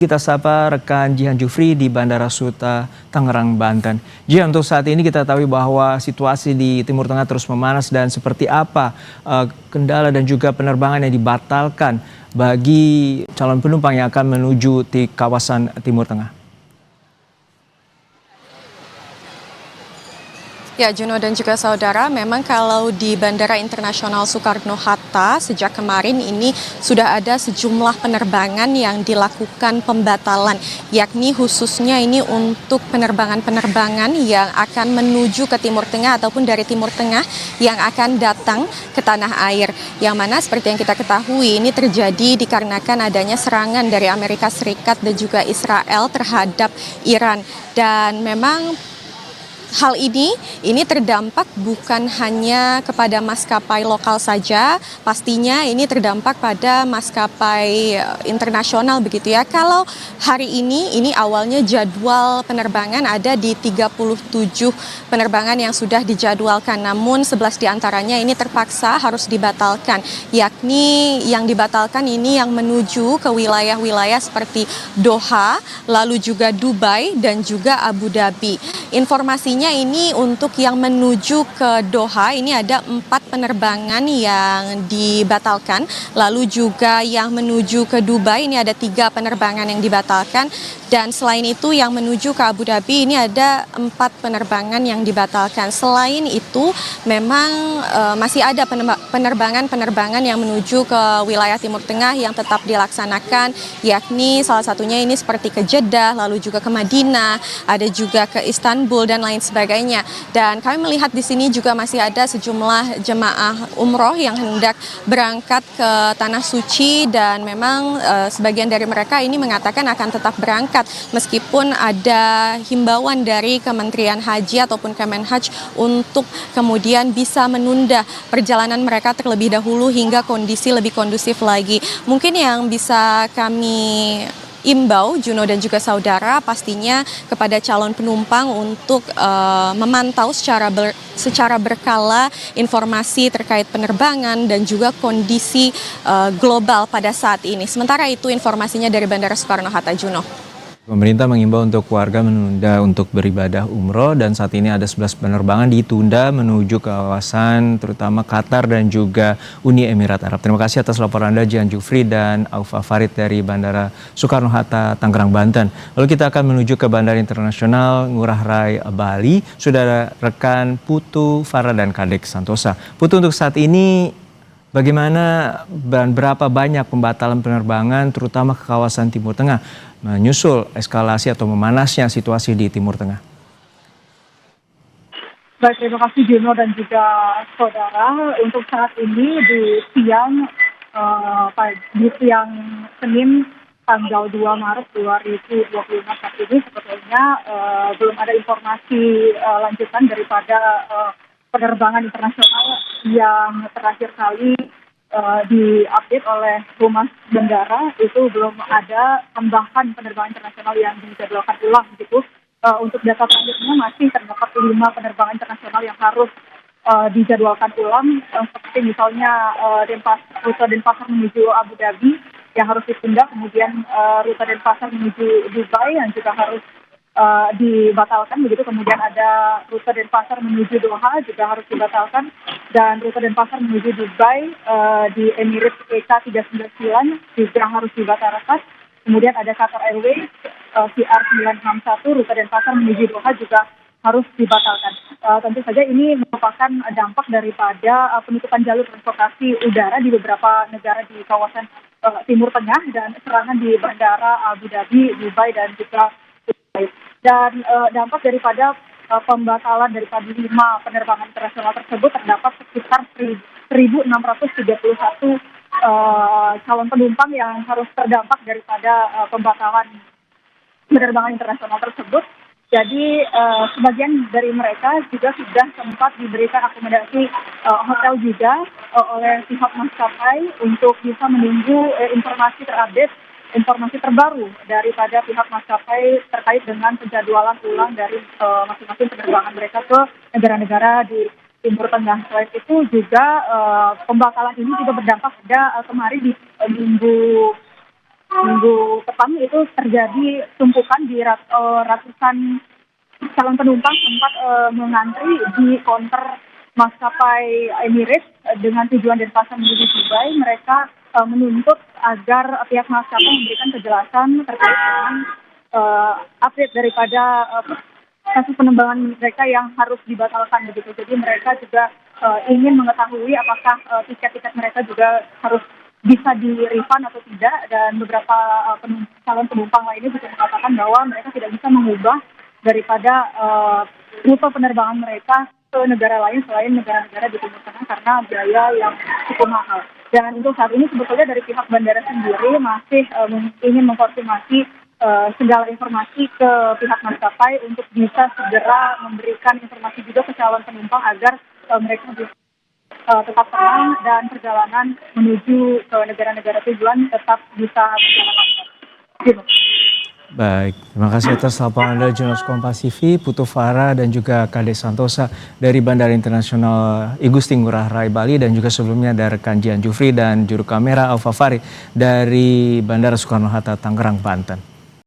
Kita sapa rekan Jihan Jufri di Bandara Suta, Tangerang, Banten. Jihan, untuk saat ini kita tahu bahwa situasi di Timur Tengah terus memanas dan seperti apa kendala dan juga penerbangan yang dibatalkan bagi calon penumpang yang akan menuju di kawasan Timur Tengah. Ya, Juno dan juga saudara, memang kalau di Bandara Internasional Soekarno-Hatta sejak kemarin ini sudah ada sejumlah penerbangan yang dilakukan pembatalan, yakni khususnya ini untuk penerbangan-penerbangan yang akan menuju ke Timur Tengah ataupun dari Timur Tengah yang akan datang ke tanah air. Yang mana seperti yang kita ketahui ini terjadi dikarenakan adanya serangan dari Amerika Serikat dan juga Israel terhadap Iran. Dan memang hal ini terdampak bukan hanya kepada maskapai lokal saja, pastinya ini terdampak pada maskapai internasional begitu ya. Kalau hari ini awalnya jadwal penerbangan ada di 37 penerbangan yang sudah dijadwalkan, namun 11 diantaranya ini terpaksa harus dibatalkan, yakni yang dibatalkan ini yang menuju ke wilayah-wilayah seperti Doha, lalu juga Dubai dan juga Abu Dhabi. Informasinya ini untuk yang menuju ke Doha ini ada 4 penerbangan yang dibatalkan. Lalu juga yang menuju ke Dubai ini ada 3 penerbangan yang dibatalkan. Dan selain itu yang menuju ke Abu Dhabi ini ada 4 penerbangan yang dibatalkan. Selain itu memang masih ada penerbangan-penerbangan yang menuju ke wilayah Timur Tengah yang tetap dilaksanakan. Yakni salah satunya ini seperti ke Jeddah, lalu juga ke Madinah, ada juga ke Istanbul dan lain sebagainya. Dan kami melihat di sini juga masih ada sejumlah jemaah umroh yang hendak berangkat ke Tanah Suci dan memang sebagian dari mereka ini mengatakan akan tetap berangkat meskipun ada himbauan dari Kementerian Haji ataupun Kemenhaj untuk kemudian bisa menunda perjalanan mereka terlebih dahulu hingga kondisi lebih kondusif lagi. Mungkin yang bisa kami imbau Juno dan juga saudara pastinya kepada calon penumpang untuk memantau secara berkala informasi terkait penerbangan dan juga kondisi global pada saat ini. Sementara itu informasinya dari Bandara Soekarno-Hatta, Juno. Pemerintah mengimbau untuk warga menunda untuk beribadah umroh dan saat ini ada 11 penerbangan ditunda menuju ke kawasan terutama Qatar dan juga Uni Emirat Arab. Terima kasih atas laporan Anda Jihan Jufri dan Aufa Farid dari Bandara Soekarno-Hatta, Tangerang, Banten. Lalu kita akan menuju ke Bandara Internasional Ngurah Rai, Bali. Sudah ada rekan Putu Farah dan Kadek Santosa. Putu, untuk saat ini bagaimana dan berapa banyak pembatalan penerbangan terutama ke kawasan Timur Tengah menyusul eskalasi atau memanasnya situasi di Timur Tengah? Baik, terima kasih Juno dan juga saudara. Untuk saat ini di siang Senin tanggal 2 Maret 2025 saat ini sebetulnya belum ada informasi lanjutan daripada penerbangan internasional yang terakhir kali diupdate oleh Humas Bandara. Itu belum ada tambahan penerbangan internasional yang dijadwalkan ulang gitu. Untuk data selanjutnya masih terdapat 5 penerbangan internasional yang harus dijadwalkan ulang, seperti misalnya rute Denpasar menuju Abu Dhabi yang harus ditunda, kemudian rute Denpasar menuju Dubai yang juga harus dibatalkan begitu, kemudian ada rute Denpasar menuju Doha juga harus dibatalkan, dan rute Denpasar menuju Dubai di Emirates EK399 juga harus dibatalkan. Kemudian ada Qatar Airways CR961 rute Denpasar menuju Doha juga harus dibatalkan. Tentu saja ini merupakan dampak daripada penutupan jalur transportasi udara di beberapa negara di kawasan Timur Tengah dan serangan di bandara Abu Dhabi, Dubai dan juga Dubai. Dan dampak daripada pembatalan daripada 5 penerbangan internasional tersebut terdapat sekitar 1.631 calon penumpang yang harus terdampak daripada pembatalan penerbangan internasional tersebut. Jadi sebagian dari mereka juga sudah sempat diberikan akomodasi hotel juga oleh pihak maskapai untuk bisa menunggu informasi terupdate, informasi terbaru daripada pihak maskapai terkait dengan penjadwalan ulang dari masing-masing penerbangan mereka ke negara-negara di Timur Tengah. Selain itu juga pembatalan ini juga berdampak pada kemarin di minggu minggu petang itu terjadi tumpukan di ratusan calon penumpang sempat mengantri di konter maskapai Emirates dengan tujuan Denpasar menuju Dubai. Mereka menuntut agar pihak maskapai memberikan kejelasan terkait dengan update daripada kasus penerbangan mereka yang harus dibatalkan begitu. Jadi mereka juga ingin mengetahui apakah tiket-tiket mereka juga harus bisa di-refund atau tidak, dan beberapa calon penumpang lainnya juga mengatakan bahwa mereka tidak bisa mengubah daripada rute penerbangan mereka ke negara lain selain negara-negara di Timur Tengah karena biaya yang cukup mahal. Dan untuk saat ini sebetulnya dari pihak bandara sendiri masih ingin mengkonfirmasi segala informasi ke pihak maskapai untuk bisa segera memberikan informasi juga ke calon penumpang agar mereka bisa tetap tenang dan perjalanan menuju ke negara-negara tujuan tetap bisa berjalan lancar. Baik, terima kasih atas laporan Anda jurnalis Kompas TV, Putu Farah dan juga Kade Santosa dari Bandara Internasional Igusti Ngurah Rai Bali, dan juga sebelumnya ada rekan Jian Jufri dan juru kamera Alfa Fari dari Bandara Soekarno-Hatta Tangerang, Banten.